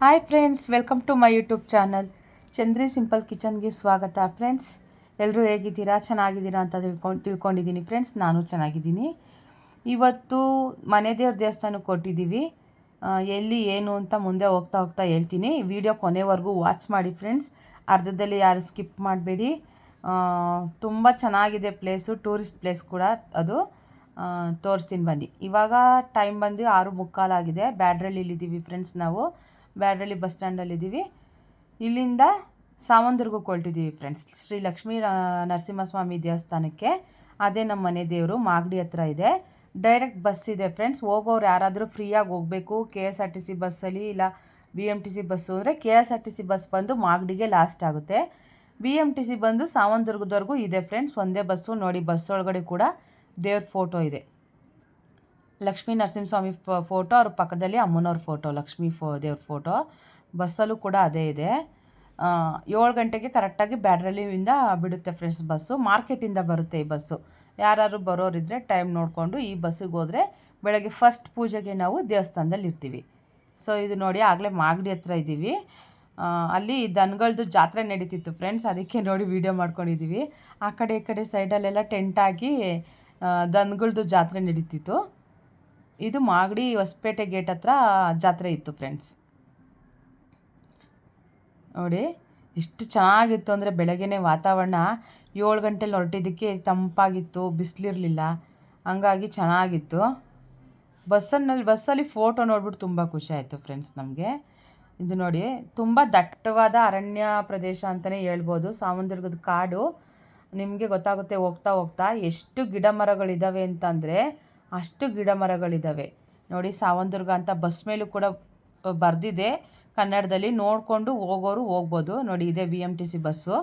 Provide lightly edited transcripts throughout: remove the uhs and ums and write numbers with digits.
Hi friends, welcome to my YouTube channel Chandri simple ಕಿಚನ್ಗೆ ಸ್ವಾಗತ. Friends, ಎಲ್ಲರೂ ಹೇಗಿದ್ದೀರಾ? ಚೆನ್ನಾಗಿದ್ದೀರಾ ಅಂತ ತಿಳ್ಕೊಂಡಿದ್ದೀನಿ ಫ್ರೆಂಡ್ಸ್. ನಾನು ಚೆನ್ನಾಗಿದ್ದೀನಿ. ಇವತ್ತು ಮನೆ ದೇವ್ರ ದೇವಸ್ಥಾನಕ್ಕೆ ಕೊಟ್ಟಿದ್ದೀವಿ. ಎಲ್ಲಿ ಏನು ಅಂತ ಮುಂದೆ ಹೋಗ್ತಾ ಹೇಳ್ತೀನಿ. ವಿಡಿಯೋ ಕೊನೆವರೆಗೂ ವಾಚ್ ಮಾಡಿ ಫ್ರೆಂಡ್ಸ್. ಅರ್ಧದಲ್ಲಿ ಯಾರು ಸ್ಕಿಪ್ ಮಾಡಬೇಡಿ. ತುಂಬ ಚೆನ್ನಾಗಿದೆ ಪ್ಲೇಸು, ಟೂರಿಸ್ಟ್ ಪ್ಲೇಸ್ ಕೂಡ ಅದು. ತೋರಿಸ್ತೀನಿ ಬನ್ನಿ. ಇವಾಗ ಟೈಮ್ ಬಂದು 6:45 ಆಗಿದೆ. ಬ್ಯಾಡ್ರಳ್ಳಿಲಿದ್ದೀವಿ ಫ್ರೆಂಡ್ಸ್. ನಾವು ಬ್ಯಾಡ್ರಳ್ಳಿ ಬಸ್ ಸ್ಟ್ಯಾಂಡಲ್ಲಿದ್ದೀವಿ. ಇಲ್ಲಿಂದ ಸಾವಂದುರ್ಗಕ್ಕೆ ಹೊರಟಿದ್ದೀವಿ ಫ್ರೆಂಡ್ಸ್, ಶ್ರೀ ಲಕ್ಷ್ಮೀ ನರಸಿಂಹಸ್ವಾಮಿ ದೇವಸ್ಥಾನಕ್ಕೆ. ಅದೇ ನಮ್ಮ ಮನೆ ದೇವರು ಮಾಗಡಿ ಹತ್ರ ಇದೆ. ಡೈರೆಕ್ಟ್ ಬಸ್ ಇದೆ ಫ್ರೆಂಡ್ಸ್. ಹೋಗೋರು ಯಾರಾದರೂ ಫ್ರೀಯಾಗಿ ಹೋಗಬೇಕು KSRTC ಬಸ್ಸಲ್ಲಿ, ಇಲ್ಲ BMTC ಬಸ್ಸು ಅಂದರೆ KSRTC ಬಸ್ ಬಂದು ಮಾಗಡಿಗೆ ಲಾಸ್ಟ್ ಆಗುತ್ತೆ. BMTC ಬಂದು ಸಾವಂದುರ್ಗದವರೆಗೂ ಇದೆ ಫ್ರೆಂಡ್ಸ್. ಒಂದೇ ಬಸ್ಸು. ನೋಡಿ, ಬಸ್ ಒಳಗಡೆ ಕೂಡ ದೇವ್ರ ಫೋಟೋ ಇದೆ. ಲಕ್ಷ್ಮೀ ನರಸಿಂಹಸ್ವಾಮಿ ಫೋಟೋ, ಅವ್ರ ಪಕ್ಕದಲ್ಲಿ ಅಮ್ಮನವ್ರ ಫೋಟೋ, ದೇವ್ರ ಫೋಟೋ. ಬಸ್ಸಲ್ಲೂ ಕೂಡ ಅದೇ ಇದೆ. 7 ಗಂಟೆಗೆ ಕರೆಕ್ಟಾಗಿ ಬ್ಯಾಡ್ರಳ್ಳಿಯಿಂದ ಬಿಡುತ್ತೆ ಫ್ರೆಂಡ್ಸ್ ಬಸ್ಸು. ಮಾರ್ಕೆಟಿಂದ ಬರುತ್ತೆ ಈ ಬಸ್ಸು. ಯಾರು ಬರೋರಿದ್ದರೆ ಟೈಮ್ ನೋಡಿಕೊಂಡು ಈ ಬಸ್ಸಿಗೆ ಹೋದರೆ ಬೆಳಗ್ಗೆ ಫಸ್ಟ್ ಪೂಜೆಗೆ ನಾವು ದೇವಸ್ಥಾನದಲ್ಲಿ ಇರ್ತೀವಿ. ಸೊ ಇದು ನೋಡಿ, ಆಗಲೇ ಮಾಗಡಿ ಹತ್ರ ಇದ್ದೀವಿ. ಅಲ್ಲಿ ದನಗಳದ್ದು ಜಾತ್ರೆ ನಡೀತಿತ್ತು ಫ್ರೆಂಡ್ಸ್. ಅದಕ್ಕೆ ನೋಡಿ ವಿಡಿಯೋ ಮಾಡ್ಕೊಂಡಿದ್ದೀವಿ. ಆ ಕಡೆ ಈ ಕಡೆ ಸೈಡಲ್ಲೆಲ್ಲ ಟೆಂಟ್ ಹಾಕಿ ದನಗಳದ್ದು ಜಾತ್ರೆ ನಡೀತಿತ್ತು. ಇದು ಮಾಗಡಿ ಹೊಸಪೇಟೆ ಗೇಟ್ ಹತ್ರ ಜಾತ್ರೆ ಇತ್ತು ಫ್ರೆಂಡ್ಸ್. ನೋಡಿ ಎಷ್ಟು ಚೆನ್ನಾಗಿತ್ತು ಅಂದರೆ, ಬೆಳಗ್ಗೆನೇ ವಾತಾವರಣ 7 ಗಂಟೆಲಿ ಹೊರಟಿದ್ದಕ್ಕೆ ತಂಪಾಗಿತ್ತು, ಬಿಸಿಲಿರಲಿಲ್ಲ, ಹಂಗಾಗಿ ಚೆನ್ನಾಗಿತ್ತು. ಬಸ್ಸಲ್ಲಿ ಫೋಟೋ ನೋಡ್ಬಿಟ್ಟು ತುಂಬ ಖುಷಿ ಆಯಿತು ಫ್ರೆಂಡ್ಸ್ ನಮಗೆ. ಇದು ನೋಡಿ, ತುಂಬ ದಟ್ಟವಾದ ಅರಣ್ಯ ಪ್ರದೇಶ ಅಂತಲೇ ಹೇಳ್ಬೋದು. ಸಾವಂದುರ್ಗದ ಕಾಡು ನಿಮಗೆ ಗೊತ್ತಾಗುತ್ತೆ ಹೋಗ್ತಾ ಎಷ್ಟು ಗಿಡ ಮರಗಳಿದ್ದಾವೆ ಅಂತಂದರೆ ಅಷ್ಟು ಗಿಡ ಮರಗಳಿದ್ದಾವೆ. ನೋಡಿ, ಸಾವಂದುರ್ಗ ಅಂತ ಬಸ್ ಮೇಲೂ ಕೂಡ ಬರೆದಿದೆ ಕನ್ನಡದಲ್ಲಿ. ನೋಡಿಕೊಂಡು ಹೋಗೋರು ಹೋಗ್ಬೋದು. ನೋಡಿ, ಇದೇ BMTC ಬಸ್ಸು.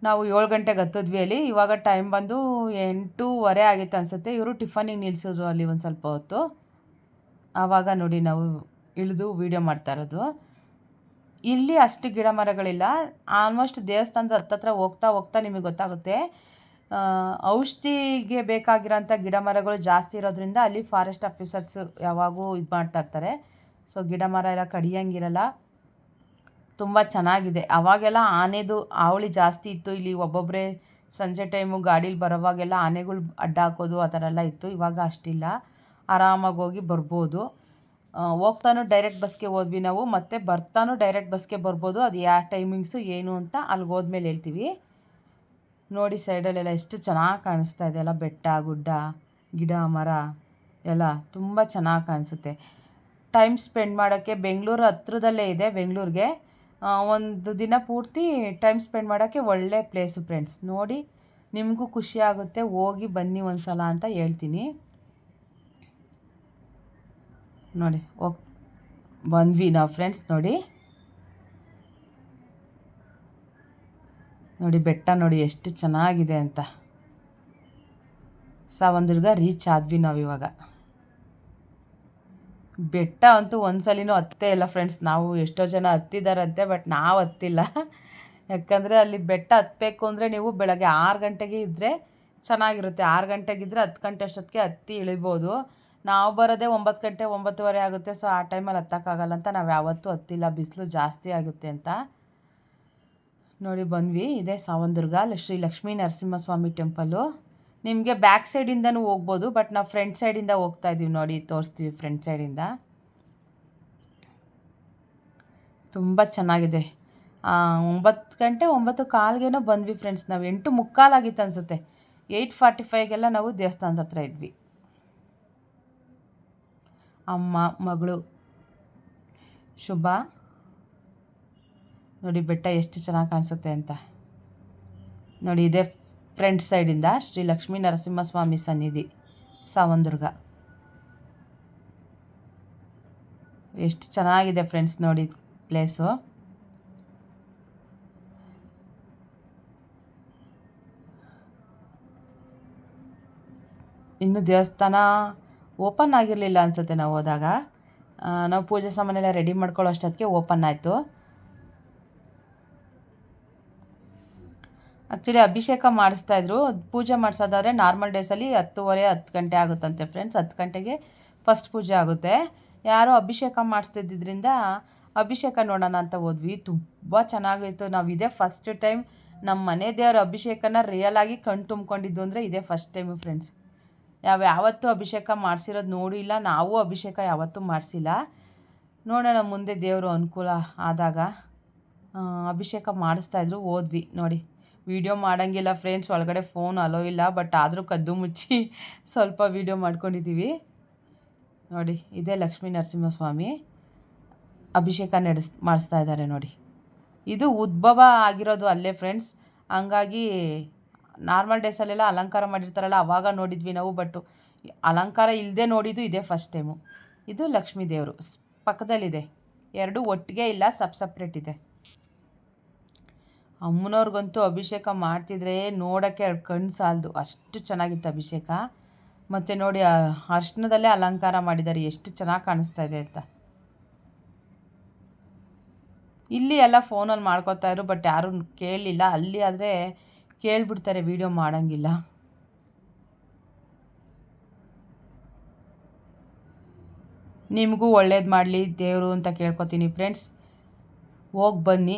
ನಾವು 7 ಗಂಟೆಗೆ ಹತ್ತಿದ್ವಿ ಅಲ್ಲಿ. ಇವಾಗ ಟೈಮ್ ಬಂದು 8:15 ಆಗಿತ್ತು ಅನಿಸುತ್ತೆ. ಇವರು ಟಿಫನಿಗೆ ನಿಲ್ಲಿಸಿದ್ರು ಅಲ್ಲಿ ಒಂದು ಸ್ವಲ್ಪ ಹೊತ್ತು. ಆವಾಗ ನೋಡಿ ನಾವು ಇಳಿದು ವೀಡಿಯೋ ಮಾಡ್ತಾ ಇರೋದು. ಇಲ್ಲಿ ಅಷ್ಟು ಗಿಡ ಮರಗಳಿಲ್ಲ. ಆಲ್ಮೋಸ್ಟ್ ದೇವಸ್ಥಾನದ ಹತ್ತತ್ರ ಹೋಗ್ತಾ ನಿಮಗೆ ಗೊತ್ತಾಗುತ್ತೆ. ಔಷಧಿಗೆ ಬೇಕಾಗಿರೋಂಥ ಗಿಡ ಮರಗಳು ಜಾಸ್ತಿ ಇರೋದ್ರಿಂದ ಅಲ್ಲಿ ಫಾರೆಸ್ಟ್ ಆಫೀಸರ್ಸ್ ಯಾವಾಗೂ ಇದು ಮಾಡ್ತಾಯಿರ್ತಾರೆ. ಸೊ ಗಿಡ ಮರ ಎಲ್ಲ ಕಡಿಯೋಂಗಿರಲ್ಲ. ತುಂಬ ಚೆನ್ನಾಗಿದೆ. ಅವಾಗೆಲ್ಲ ಆನೆದು ಹಾವಳಿ ಜಾಸ್ತಿ ಇತ್ತು ಇಲ್ಲಿ. ಒಬ್ಬೊಬ್ಬರೇ ಸಂಜೆ ಟೈಮು ಗಾಡೀಲಿ ಬರೋವಾಗೆಲ್ಲ ಆನೆಗಳು ಅಡ್ಡ ಹಾಕೋದು ಆ ಥರ ಎಲ್ಲ ಇತ್ತು. ಇವಾಗ ಅಷ್ಟಿಲ್ಲ, ಆರಾಮಾಗಿ ಹೋಗಿ ಬರ್ಬೋದು. ಹೋಗ್ತಾನು ಡೈರೆಕ್ಟ್ ಬಸ್ಗೆ ಹೋದ್ವಿ ನಾವು, ಮತ್ತು ಬರ್ತಾನು ಡೈರೆಕ್ಟ್ ಬಸ್ಗೆ ಬರ್ಬೋದು. ಅದು ಯಾವ ಟೈಮಿಂಗ್ಸು ಏನು ಅಂತ ಅಲ್ಲಿಗೆ ಹೋದ್ಮೇಲೆ ಹೇಳ್ತೀವಿ. ನೋಡಿ, ಸೈಡಲ್ಲೆಲ್ಲ ಎಷ್ಟು ಚೆನ್ನಾಗಿ ಕಾಣಿಸ್ತಾ ಇದೆ ಎಲ್ಲ, ಬೆಟ್ಟ ಗುಡ್ಡ ಗಿಡ ಮರ ಎಲ್ಲ ತುಂಬ ಚೆನ್ನಾಗಿ ಕಾಣಿಸುತ್ತೆ. ಟೈಮ್ ಸ್ಪೆಂಡ್ ಮಾಡೋಕ್ಕೆ ಬೆಂಗಳೂರು ಹತ್ರದಲ್ಲೇ ಇದೆ. ಬೆಂಗಳೂರಿಗೆ ಒಂದು ದಿನ ಪೂರ್ತಿ ಟೈಮ್ ಸ್ಪೆಂಡ್ ಮಾಡೋಕ್ಕೆ ಒಳ್ಳೆ ಪ್ಲೇಸು ಫ್ರೆಂಡ್ಸ್. ನೋಡಿ, ನಿಮಗೂ ಖುಷಿ ಆಗುತ್ತೆ, ಹೋಗಿ ಬನ್ನಿ ಒಂದು ಸಲ ಅಂತ ಹೇಳ್ತೀನಿ. ನೋಡಿ, ಬಂದ್ವಿ ನಾವು ಫ್ರೆಂಡ್ಸ್. ನೋಡಿ ಬೆಟ್ಟ ನೋಡಿ ಎಷ್ಟು ಚೆನ್ನಾಗಿದೆ ಅಂತ. ಸಾವಂದುರ್ಗ ರೀಚ್ ಆದ್ವಿ ನಾವಿವಾಗ. ಬೆಟ್ಟ ಅಂತೂ ಒಂದ್ಸಲಿನೂ ಹತ್ತೇ ಇಲ್ಲ ಫ್ರೆಂಡ್ಸ್. ನಾವು ಎಷ್ಟೋ ಜನ ಹತ್ತಿದಾರಂತೆ, ಬಟ್ ನಾವು ಹತ್ತಿಲ್ಲ. ಯಾಕಂದರೆ ಅಲ್ಲಿ ಬೆಟ್ಟ ಹತ್ತಬೇಕು ಅಂದರೆ ನೀವು ಬೆಳಗ್ಗೆ 6 ಗಂಟೆಗೆ ಇದ್ದರೆ ಚೆನ್ನಾಗಿರುತ್ತೆ. 6 ಗಂಟೆಗಿದ್ದರೆ 10 ಗಂಟೆ ಅಷ್ಟೊತ್ತಿಗೆ ಹತ್ತಿ ಇಳಿಬೋದು. ನಾವು ಬರೋದೇ 9 ಗಂಟೆ 9:15 ಆಗುತ್ತೆ. ಸೊ ಆ ಟೈಮಲ್ಲಿ ಹತ್ತಕ್ಕಾಗಲ್ಲ ಅಂತ ನಾವು ಯಾವತ್ತೂ ಹತ್ತಿಲ್ಲ, ಬಿಸಿಲು ಜಾಸ್ತಿ ಆಗುತ್ತೆ ಅಂತ. ನೋಡಿ ಬಂದ್ವಿ. ಇದೇ ಸಾವಂದುರ್ಗ ಶ್ರೀ ಲಕ್ಷ್ಮೀ ನರಸಿಂಹಸ್ವಾಮಿ ಟೆಂಪಲ್ಲು. ನಿಮಗೆ ಬ್ಯಾಕ್ ಸೈಡಿಂದನೂ ಹೋಗ್ಬೋದು, ಬಟ್ ನಾವು ಫ್ರಂಟ್ ಸೈಡಿಂದ ಹೋಗ್ತಾ ಇದ್ದೀವಿ. ನೋಡಿ, ತೋರಿಸ್ತೀವಿ ಫ್ರಂಟ್ ಸೈಡಿಂದ. ತುಂಬ ಚೆನ್ನಾಗಿದೆ. 9 ಗಂಟೆ 9:15 ಬಂದ್ವಿ ಫ್ರೆಂಡ್ಸ್. ನಾವು 8:45 ಆಗಿತ್ತು ಅನಿಸುತ್ತೆ. 8:45ಗೆಲ್ಲ ನಾವು ದೇವಸ್ಥಾನದ ಹತ್ರ ಇದ್ವಿ. ಅಮ್ಮ ಮಗಳು ಶುಭ. ನೋಡಿ ಬೆಟ್ಟ ಎಷ್ಟು ಚೆನ್ನಾಗಿ ಕಾಣಿಸುತ್ತೆ ಅಂತ. ನೋಡಿ, ಇದೇ ಫ್ರಂಟ್ ಸೈಡಿಂದ ಶ್ರೀ ಲಕ್ಷ್ಮೀ ನರಸಿಂಹಸ್ವಾಮಿ ಸನ್ನಿಧಿ ಸಾವಂದುರ್ಗ. ಎಷ್ಟು ಚೆನ್ನಾಗಿದೆ ಫ್ರೆಂಡ್ಸ್ ನೋಡಿ ಪ್ಲೇಸು. ಇನ್ನು ದೇವಸ್ಥಾನ ಓಪನ್ ಆಗಿರಲಿಲ್ಲ ಅನಿಸುತ್ತೆ ನಾವು ಹೋದಾಗ. ನಾವು ಪೂಜೆ ಸಾಮಾನೆಲ್ಲ ರೆಡಿ ಮಾಡ್ಕೊಳ್ಳೋ ಅಷ್ಟೊತ್ತಿಗೆ ಓಪನ್ ಆಯಿತು. ಆ್ಯಕ್ಚುಲಿ ಅಭಿಷೇಕ ಮಾಡಿಸ್ತಾಯಿದ್ರು. ಪೂಜೆ ಮಾಡಿಸೋದಾದರೆ ನಾರ್ಮಲ್ ಡೇಸಲ್ಲಿ 10:30 10 ಗಂಟೆ ಆಗುತ್ತಂತೆ ಫ್ರೆಂಡ್ಸ್. 10 ಗಂಟೆಗೆ ಫಸ್ಟ್ ಪೂಜೆ ಆಗುತ್ತೆ. ಯಾರೋ ಅಭಿಷೇಕ ಮಾಡಿಸ್ತಿದ್ದರಿಂದ ಅಭಿಷೇಕ ನೋಡೋಣ ಅಂತ ಹೋದ್ವಿ. ತುಂಬ ಚೆನ್ನಾಗಿತ್ತು. ನಾವು ಇದೇ ಫಸ್ಟ್ ಟೈಮ್ ನಮ್ಮ ಮನೆ ದೇವರ ಅಭಿಷೇಕನ ರಿಯಲಾಗಿ ಕಣ್ಣು ತುಂಬ್ಕೊಂಡಿದ್ದು ಅಂದರೆ ಇದೇ ಫಸ್ಟ್ ಟೈಮು ಫ್ರೆಂಡ್ಸ್. ಯಾವತ್ತೂ ಅಭಿಷೇಕ ಮಾಡಿಸಿರೋದು ನೋಡಿಲ್ಲ, ನಾವು ಅಭಿಷೇಕ ಯಾವತ್ತೂ ಮಾಡಿಸಿಲ್ಲ. ನೋಡೋಣ ಮುಂದೆ ದೇವರು ಅನುಕೂಲ ಆದಾಗ ಅಭಿಷೇಕ ಮಾಡಿಸ್ತಾಯಿದ್ರು, ಹೋದ್ವಿ. ನೋಡಿ ವೀಡಿಯೋ ಮಾಡೋಂಗಿಲ್ಲ ಫ್ರೆಂಡ್ಸ್, ಒಳಗಡೆ ಫೋನ್ ಅಲೋ ಇಲ್ಲ, ಬಟ್ ಆದರೂ ಕದ್ದು ಮುಚ್ಚಿ ಸ್ವಲ್ಪ ವೀಡಿಯೋ ಮಾಡ್ಕೊಂಡಿದ್ದೀವಿ. ನೋಡಿ ಇದೇ ಲಕ್ಷ್ಮೀ ನರಸಿಂಹಸ್ವಾಮಿ ಅಭಿಷೇಕ ಮಾಡಿಸ್ತಾ ಇದ್ದಾರೆ ನೋಡಿ. ಇದು ಉದ್ಭವ ಆಗಿರೋದು ಅಲ್ಲೇ ಫ್ರೆಂಡ್ಸ್. ಹಂಗಾಗಿ ನಾರ್ಮಲ್ ಡೇಸಲ್ಲೆಲ್ಲ ಅಲಂಕಾರ ಮಾಡಿರ್ತಾರಲ್ಲ ಆವಾಗ ನೋಡಿದ್ವಿ ನಾವು, ಬಟ್ ಅಲಂಕಾರ ಇಲ್ಲದೆ ನೋಡಿದ್ದು ಇದೇ ಫಸ್ಟ್ ಟೈಮು. ಇದು ಲಕ್ಷ್ಮೀ ದೇವರು ಪಕ್ಕದಲ್ಲಿದೆ, ಎರಡು ಒಟ್ಟಿಗೆ ಇಲ್ಲ, ಸಪ್ರೇಟ್ ಇದೆ. ಅಮ್ಮನವ್ರಿಗಂತೂ ಅಭಿಷೇಕ ಮಾಡ್ತಿದ್ರೆ ನೋಡೋಕ್ಕೆ ಎರಡು ಕಣ್ಣು ಸಾಲದು, ಅಷ್ಟು ಚೆನ್ನಾಗಿತ್ತು ಅಭಿಷೇಕ. ಮತ್ತು ನೋಡಿ ಅರ್ಶಿನದಲ್ಲೇ ಅಲಂಕಾರ ಮಾಡಿದ್ದಾರೆ, ಎಷ್ಟು ಚೆನ್ನಾಗಿ ಕಾಣಿಸ್ತಾ ಇದೆ ಅಂತ. ಇಲ್ಲಿ ಎಲ್ಲ ಫೋನಲ್ಲಿ ಮಾಡ್ಕೋತಾಯಿದ್ರು, ಬಟ್ ಯಾರೂ ಕೇಳಲಿಲ್ಲ. ಅಲ್ಲಿ ಆದರೆ ಕೇಳಿಬಿಡ್ತಾರೆ, ವೀಡಿಯೋ ಮಾಡೋಂಗಿಲ್ಲ. ನಿಮಗೂ ಒಳ್ಳೇದು ಮಾಡಲಿ ದೇವರು ಅಂತ ಕೇಳ್ಕೊತೀನಿ ಫ್ರೆಂಡ್ಸ್. ಹೋಗಿ ಬನ್ನಿ.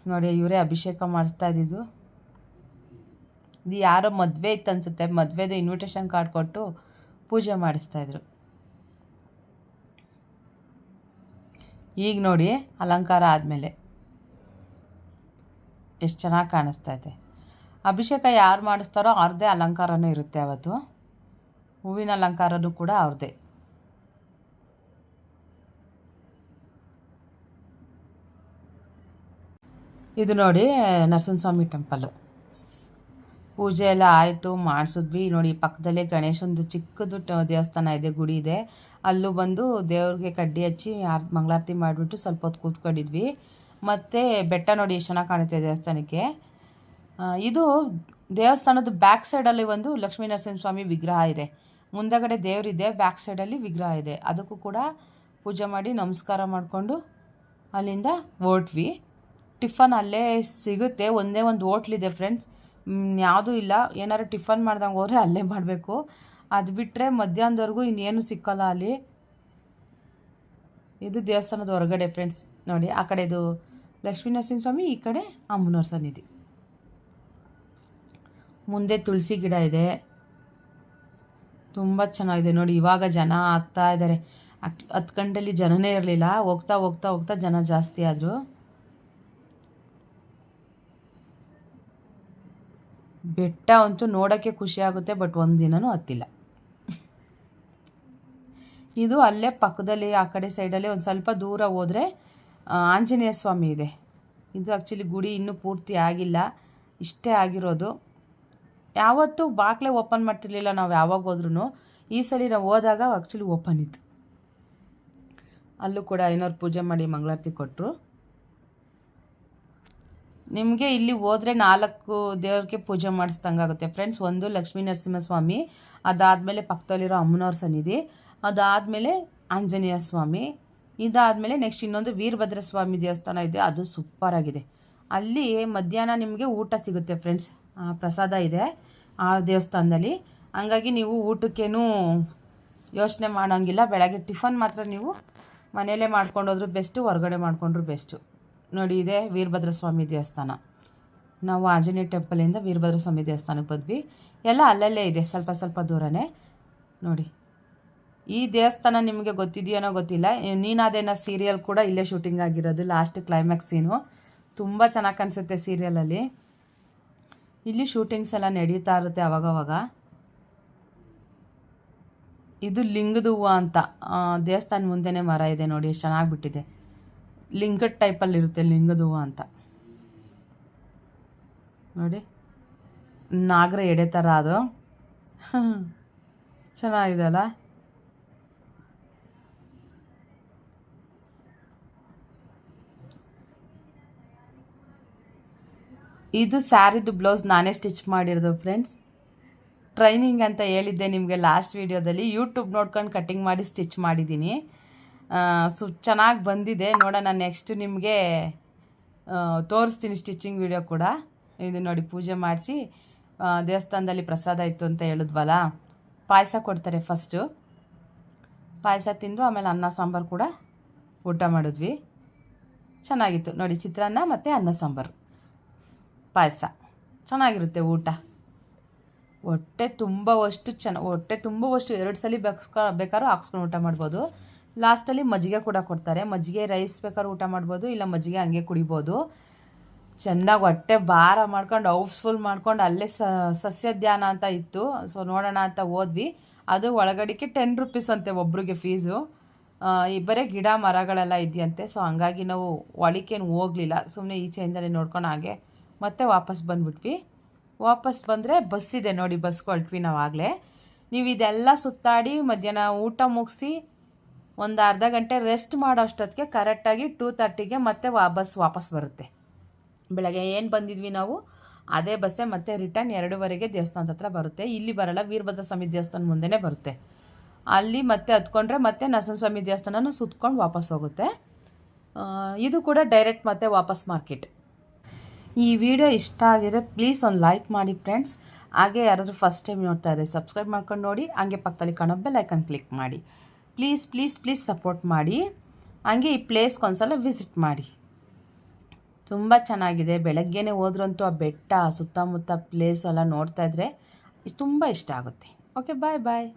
ನೋಡಿ ಇವರೇ ಅಭಿಷೇಕ ಮಾಡಿಸ್ತಾ ಇದ್ದಿದ್ದು. ಇದು ಯಾರೋ ಮದುವೆ ಇತ್ತು ಅನಿಸುತ್ತೆ, ಮದುವೆದು ಇನ್ವಿಟೇಷನ್ ಕಾರ್ಡ್ ಕೊಟ್ಟು ಪೂಜೆ ಮಾಡಿಸ್ತಾಯಿದ್ರು. ಈಗ ನೋಡಿ ಅಲಂಕಾರ ಆದಮೇಲೆ ಎಷ್ಟು ಚೆನ್ನಾಗಿ ಕಾಣಿಸ್ತಾ ಇದೆ. ಅಭಿಷೇಕ ಯಾರು ಮಾಡಿಸ್ತಾರೋ ಅವ್ರದ್ದೇ ಅಲಂಕಾರನೂ ಇರುತ್ತೆ ಅವತ್ತು, ಹೂವಿನ ಅಲಂಕಾರನೂ ಕೂಡ ಅವ್ರದ್ದೇ. ಇದು ನೋಡಿ ನರಸಿಂಹಸ್ವಾಮಿ ಟೆಂಪಲ್ಲು. ಪೂಜೆ ಎಲ್ಲ ಆಯಿತು, ಮಾಡಿಸಿದ್ವಿ. ನೋಡಿ ಪಕ್ಕದಲ್ಲೇ ಗಣೇಶಂದು ಚಿಕ್ಕದು ದೇವಸ್ಥಾನ ಇದೆ, ಗುಡಿ ಇದೆ. ಅಲ್ಲೂ ಬಂದು ದೇವ್ರಿಗೆ ಕಡ್ಡಿ ಹಚ್ಚಿ ಮಂಗಳಾರತಿ ಮಾಡಿಬಿಟ್ಟು ಸ್ವಲ್ಪ ಹೊತ್ತು ಕೂತ್ಕೊಂಡಿದ್ವಿ. ಮತ್ತು ಬೆಟ್ಟ ನೋಡಿ ಎಷ್ಟು ಚೆನ್ನಾಗಿ ಕಾಣುತ್ತೆ ದೇವಸ್ಥಾನಕ್ಕೆ. ಇದು ದೇವಸ್ಥಾನದ ಬ್ಯಾಕ್ ಸೈಡಲ್ಲಿ ಒಂದು ಲಕ್ಷ್ಮೀ ನರಸಿಂಹಸ್ವಾಮಿ ವಿಗ್ರಹ ಇದೆ, ಮುಂದಗಡೆ ದೇವರಿದೆ, ಬ್ಯಾಕ್ ಸೈಡಲ್ಲಿ ವಿಗ್ರಹ ಇದೆ. ಅದಕ್ಕೂ ಕೂಡ ಪೂಜೆ ಮಾಡಿ ನಮಸ್ಕಾರ ಮಾಡಿಕೊಂಡು ಅಲ್ಲಿಂದ ಹೊರಟ್ವಿ. ಟಿಫನ್ ಅಲ್ಲೇ ಸಿಗುತ್ತೆ, ಒಂದೇ ಒಂದು ಹೋಟ್ಲಿದೆ ಫ್ರೆಂಡ್ಸ್, ಯಾವುದೂ ಇಲ್ಲ. ಏನಾದ್ರು ಟಿಫನ್ ಮಾಡ್ದಂಗೆ ಹೋದರೆ ಅಲ್ಲೇ ಮಾಡಬೇಕು. ಅದು ಬಿಟ್ಟರೆ ಮಧ್ಯಾಹ್ನದವರೆಗೂ ಇನ್ನೇನು ಸಿಕ್ಕಲ್ಲ ಅಲ್ಲಿ. ಇದು ದೇವಸ್ಥಾನದ ಹೊರಗಡೆ ಫ್ರೆಂಡ್ಸ್. ನೋಡಿ ಆ ಕಡೆದು ಲಕ್ಷ್ಮೀ ನರಸಿಂಹಸ್ವಾಮಿ, ಈ ಕಡೆ ಅಮ್ಮನವ್ರ ಸನ್ನಿಧಿ. ಮುಂದೆ ತುಳಸಿ ಗಿಡ ಇದೆ, ತುಂಬ ಚೆನ್ನಾಗಿದೆ ನೋಡಿ. ಇವಾಗ ಜನ ಆಗ್ತಾ ಇದ್ದಾರೆ. 10 ಗಂಟೆಲಿ ಜನನೇ ಇರಲಿಲ್ಲ, ಹೋಗ್ತಾ ಹೋಗ್ತಾ ಹೋಗ್ತಾ ಜನ ಜಾಸ್ತಿ ಆದರು. ಬೆಟ್ಟ ಅಂತೂ ನೋಡೋಕ್ಕೆ ಖುಷಿ ಆಗುತ್ತೆ, ಬಟ್ ಒಂದು ದಿನವೂ ಹತ್ತಿಲ್ಲ. ಇದು ಅಲ್ಲೇ ಪಕ್ಕದಲ್ಲಿ ಆ ಕಡೆ ಸೈಡಲ್ಲಿ ಒಂದು ಸ್ವಲ್ಪ ದೂರ ಹೋದರೆ ಆಂಜನೇಯ ಸ್ವಾಮಿ ಇದೆ. ಇದು ಆ್ಯಕ್ಚುಲಿ ಗುಡಿ ಇನ್ನೂ ಪೂರ್ತಿ ಆಗಿಲ್ಲ, ಇಷ್ಟೇ ಆಗಿರೋದು. ಯಾವತ್ತೂ ಬಾಗಿಲೇ ಓಪನ್ ಮಾಡ್ತಿರ್ಲಿಲ್ಲ ನಾವು ಯಾವಾಗ ಹೋದ್ರೂ. ಈ ಸಲ ನಾವು ಹೋದಾಗ ಆ್ಯಕ್ಚುಲಿ ಓಪನ್ ಇತ್ತು. ಅಲ್ಲೂ ಕೂಡ ಐನೋರು ಪೂಜೆ ಮಾಡಿ ಮಂಗಳಾರತಿ ಕೊಟ್ಟರು. ನಿಮಗೆ ಇಲ್ಲಿ ಹೋದರೆ 4 ದೇವ್ರಿಗೆ ಪೂಜೆ ಮಾಡಿಸ್ದಂಗಾಗುತ್ತೆ ಫ್ರೆಂಡ್ಸ್. ಒಂದು ಲಕ್ಷ್ಮೀ ನರಸಿಂಹಸ್ವಾಮಿ, ಅದಾದಮೇಲೆ ಪಕ್ಕದಲ್ಲಿರೋ ಅಮ್ಮನವ್ರ ಸನ್ನಿಧಿ, ಅದಾದಮೇಲೆ ಆಂಜನೇಯ ಸ್ವಾಮಿ, ಇದಾದಮೇಲೆ ನೆಕ್ಸ್ಟ್ ಇನ್ನೊಂದು ವೀರಭದ್ರ ಸ್ವಾಮಿ ದೇವಸ್ಥಾನ ಇದೆ, ಅದು ಸೂಪರಾಗಿದೆ. ಅಲ್ಲಿ ಮಧ್ಯಾಹ್ನ ನಿಮಗೆ ಊಟ ಸಿಗುತ್ತೆ ಫ್ರೆಂಡ್ಸ್, ಪ್ರಸಾದ ಇದೆ ಆ ದೇವಸ್ಥಾನದಲ್ಲಿ. ಹಂಗಾಗಿ ನೀವು ಊಟಕ್ಕೇನು ಯೋಚನೆ ಮಾಡೋಂಗಿಲ್ಲ. ಬೆಳಗ್ಗೆ ಟಿಫನ್ ಮಾತ್ರ ನೀವು ಮನೆಯಲ್ಲೇ ಮಾಡ್ಕೊಂಡೋದ್ರು ಬೆಸ್ಟು, ಹೊರಗಡೆ ಮಾಡ್ಕೊಂಡ್ರು ಬೆಸ್ಟು. ನೋಡಿ ಇದೆ ವೀರಭದ್ರ ಸ್ವಾಮಿ ದೇವಸ್ಥಾನ. ನಾವು ಆಂಜನೇಯ ಟೆಂಪಲಿಂದ ವೀರಭದ್ರ ಸ್ವಾಮಿ ದೇವಸ್ಥಾನಕ್ಕೆ ಬಂದ್ವಿ. ಎಲ್ಲ ಅಲ್ಲಲ್ಲೇ ಇದೆ, ಸ್ವಲ್ಪ ಸ್ವಲ್ಪ ದೂರನೇ. ನೋಡಿ ಈ ದೇವಸ್ಥಾನ ನಿಮಗೆ ಗೊತ್ತಿದೆಯೋ ಗೊತ್ತಿಲ್ಲ, ನೀನಾದೇನ ಸೀರಿಯಲ್ ಕೂಡ ಇಲ್ಲೇ ಶೂಟಿಂಗ್ ಆಗಿರೋದು. ಲಾಸ್ಟ್ ಕ್ಲೈಮ್ಯಾಕ್ಸ್ ಸೀನು ತುಂಬ ಚೆನ್ನಾಗಿ ಕಾಣಿಸುತ್ತೆ ಸೀರಿಯಲಲ್ಲಿ. ಇಲ್ಲಿ ಶೂಟಿಂಗ್ಸ್ ಎಲ್ಲ ನಡೀತಾ ಇರುತ್ತೆ ಅವಾಗವಾಗ. ಇದು ಲಿಂಗದ ಹೂವು ಅಂತ, ದೇವಸ್ಥಾನ ಮುಂದೆನೇ ಮರ ಇದೆ ನೋಡಿ, ಎಷ್ಟು ಚೆನ್ನಾಗಿ ಬಿಟ್ಟಿದೆ. ಲಿಂಗದ ಟೈಪಲ್ಲಿರುತ್ತೆ, ಲಿಂಗದ ಹೂವು ಅಂತ ನೋಡಿ. ನಾಗರ ಎಡೆ ಥರ ಅದು ಚೆನ್ನಾಗಿದೆ ಅಲ್ಲ. ಇದು ಸ್ಯಾರಿದು ಬ್ಲೌಸ್ ನಾನೇ ಸ್ಟಿಚ್ ಮಾಡಿರೋದು ಫ್ರೆಂಡ್ಸ್. ಟ್ರೈನಿಂಗ್ ಅಂತ ಹೇಳಿದ್ದೆ ನಿಮಗೆ ಲಾಸ್ಟ್ ವೀಡಿಯೋದಲ್ಲಿ. ಯೂಟ್ಯೂಬ್ ನೋಡ್ಕೊಂಡು ಕಟ್ಟಿಂಗ್ ಮಾಡಿ ಸ್ಟಿಚ್ ಮಾಡಿದ್ದೀನಿ. ಚೆನ್ನಾಗಿ ಬಂದಿದೆ. ನೋಡೋಣ ನೆಕ್ಸ್ಟ್ ನಿಮಗೆ ತೋರಿಸ್ತೀನಿ ಸ್ಟಿಚಿಂಗ್ ವಿಡಿಯೋ ಕೂಡ. ಇದು ನೋಡಿ ಪೂಜೆ ಮಾಡಿಸಿ ದೇವಸ್ಥಾನದಲ್ಲಿ ಪ್ರಸಾದ ಇತ್ತು ಅಂತ ಹೇಳಿದ್ವಲ್ಲ, ಪಾಯಸ ಕೊಡ್ತಾರೆ ಫಸ್ಟು. ಪಾಯಸ ತಿಂದು ಆಮೇಲೆ ಅನ್ನ ಸಾಂಬಾರು ಕೂಡ ಊಟ ಮಾಡಿದ್ವಿ. ಚೆನ್ನಾಗಿತ್ತು ನೋಡಿ, ಚಿತ್ರಾನ್ನ ಮತ್ತು ಅನ್ನ ಸಾಂಬಾರು ಪಾಯಸ ಚೆನ್ನಾಗಿರುತ್ತೆ ಊಟ. ಹೊಟ್ಟೆ ತುಂಬವಷ್ಟು ಹೊಟ್ಟೆ ತುಂಬವಷ್ಟು 2 ಸಲ ಬೇಕಾದ್ರೂ ಹಾಕ್ಸ್ಕೊಂಡು ಊಟ ಮಾಡ್ಬೋದು. ಲಾಸ್ಟಲ್ಲಿ ಮಜ್ಜಿಗೆ ಕೂಡ ಕೊಡ್ತಾರೆ. ಮಜ್ಜಿಗೆ ರೈಸ್ ಬೇಕಾದ್ರೂ ಊಟ ಮಾಡ್ಬೋದು, ಇಲ್ಲ ಮಜ್ಜಿಗೆ ಹಂಗೆ ಕುಡಿಬೋದು. ಚೆನ್ನಾಗಿ ಹೊಟ್ಟೆ ಭಾರ ಮಾಡ್ಕೊಂಡು ಹೌಸ್ಫುಲ್ ಮಾಡ್ಕೊಂಡು ಅಲ್ಲೇ ಸಸ್ಯ ಧ್ಯಾನ ಅಂತ ಇತ್ತು. ಸೊ ನೋಡೋಣ ಅಂತ ಹೋದ್ವಿ. ಅದು ಒಳಗಡೆಗೆ 10 ರೂಪೀಸ್ ಅಂತೆ ಒಬ್ರಿಗೆ ಫೀಸು. ಬರೀ ಗಿಡ ಮರಗಳೆಲ್ಲ ಇದೆಯಂತೆ. ಸೊ ಹಂಗಾಗಿ ನಾವು ಒಳಕ್ಕೇನು ಹೋಗಲಿಲ್ಲ, ಸುಮ್ಮನೆ ಈಚೆಯಿಂದಲೇ ನೋಡ್ಕೊಂಡು ಹಾಗೆ ಮತ್ತೆ ವಾಪಸ್ ಬಂದುಬಿಟ್ವಿ. ವಾಪಸ್ ಬಂದರೆ ಬಸ್ ಇದೆ ನೋಡಿ, ಬಸ್ಗೆ ಹೊರಟ್ವಿ ನಾವು ಆಗಲೇ. ನೀವು ಇದೆಲ್ಲ ಸುತ್ತಾಡಿ ಮಧ್ಯಾಹ್ನ ಊಟ ಮುಗಿಸಿ ಒಂದು ಅರ್ಧ ಗಂಟೆ ರೆಸ್ಟ್ ಮಾಡೋ ಅಷ್ಟೊತ್ತಿಗೆ ಕರೆಕ್ಟಾಗಿ 2:30ಗೆ ಮತ್ತೆ ಬಸ್ ವಾಪಸ್ ಬರುತ್ತೆ. ಬೆಳಗ್ಗೆ ಏನು ಬಂದಿದ್ವಿ ನಾವು ಅದೇ ಬಸ್ಸೇ ಮತ್ತೆ ರಿಟರ್ನ್ 2:30ಗೆ ದೇವಸ್ಥಾನದ ಹತ್ರ ಬರುತ್ತೆ. ಇಲ್ಲಿ ಬರಲ್ಲ, ವೀರಭದ್ರ ಸ್ವಾಮಿ ದೇವಸ್ಥಾನ ಮುಂದೆನೇ ಬರುತ್ತೆ. ಅಲ್ಲಿ ಮತ್ತೆ ಹತ್ಕೊಂಡ್ರೆ ಮತ್ತೆ ನರಸಿಂಹಸ್ವಾಮಿ ದೇವಸ್ಥಾನನ ಸುತ್ಕೊಂಡು ವಾಪಸ್ ಹೋಗುತ್ತೆ. ಇದು ಕೂಡ ಡೈರೆಕ್ಟ್ ಮತ್ತೆ ವಾಪಸ್ ಮಾರ್ಕೆಟ್. ಈ ವಿಡಿಯೋ ಇಷ್ಟ ಆಗಿದ್ರೆ ಪ್ಲೀಸ್ ಒಂದು ಲೈಕ್ ಮಾಡಿ ಫ್ರೆಂಡ್ಸ್. ಹಾಗೆ ಯಾರಾದರೂ ಫಸ್ಟ್ ಟೈಮ್ ನೋಡ್ತಾ ಇದ್ದಾರೆ ಸಬ್ಸ್ಕ್ರೈಬ್ ಮಾಡ್ಕೊಂಡು ನೋಡಿ. ಹಾಗೆ ಪಕ್ಕದಲ್ಲಿ ಕಾಣೋ ಬೆಲ್ ಐಕಾನ್ ಕ್ಲಿಕ್ ಮಾಡಿ. ಪ್ಲೀಸ್ ಪ್ಲೀಸ್ ಪ್ಲೀಸ್ ಸಪೋರ್ಟ್ ಮಾಡಿ. ಹಾಗೆ ಈ ಪ್ಲೇಸ್ಗೆ ಒಂದ್ಸಲ ವಿಸಿಟ್ ಮಾಡಿ, ತುಂಬ ಚೆನ್ನಾಗಿದೆ. ಬೆಳಗ್ಗೆನೇ ಹೋದ್ರಂತೂ ಆ ಬೆಟ್ಟ ಸುತ್ತಮುತ್ತ ಪ್ಲೇಸ್ ಎಲ್ಲ ನೋಡ್ತಾ ಇದ್ರೆ ತುಂಬ ಇಷ್ಟ ಆಗುತ್ತೆ. ಓಕೆ, ಬಾಯ್ ಬಾಯ್.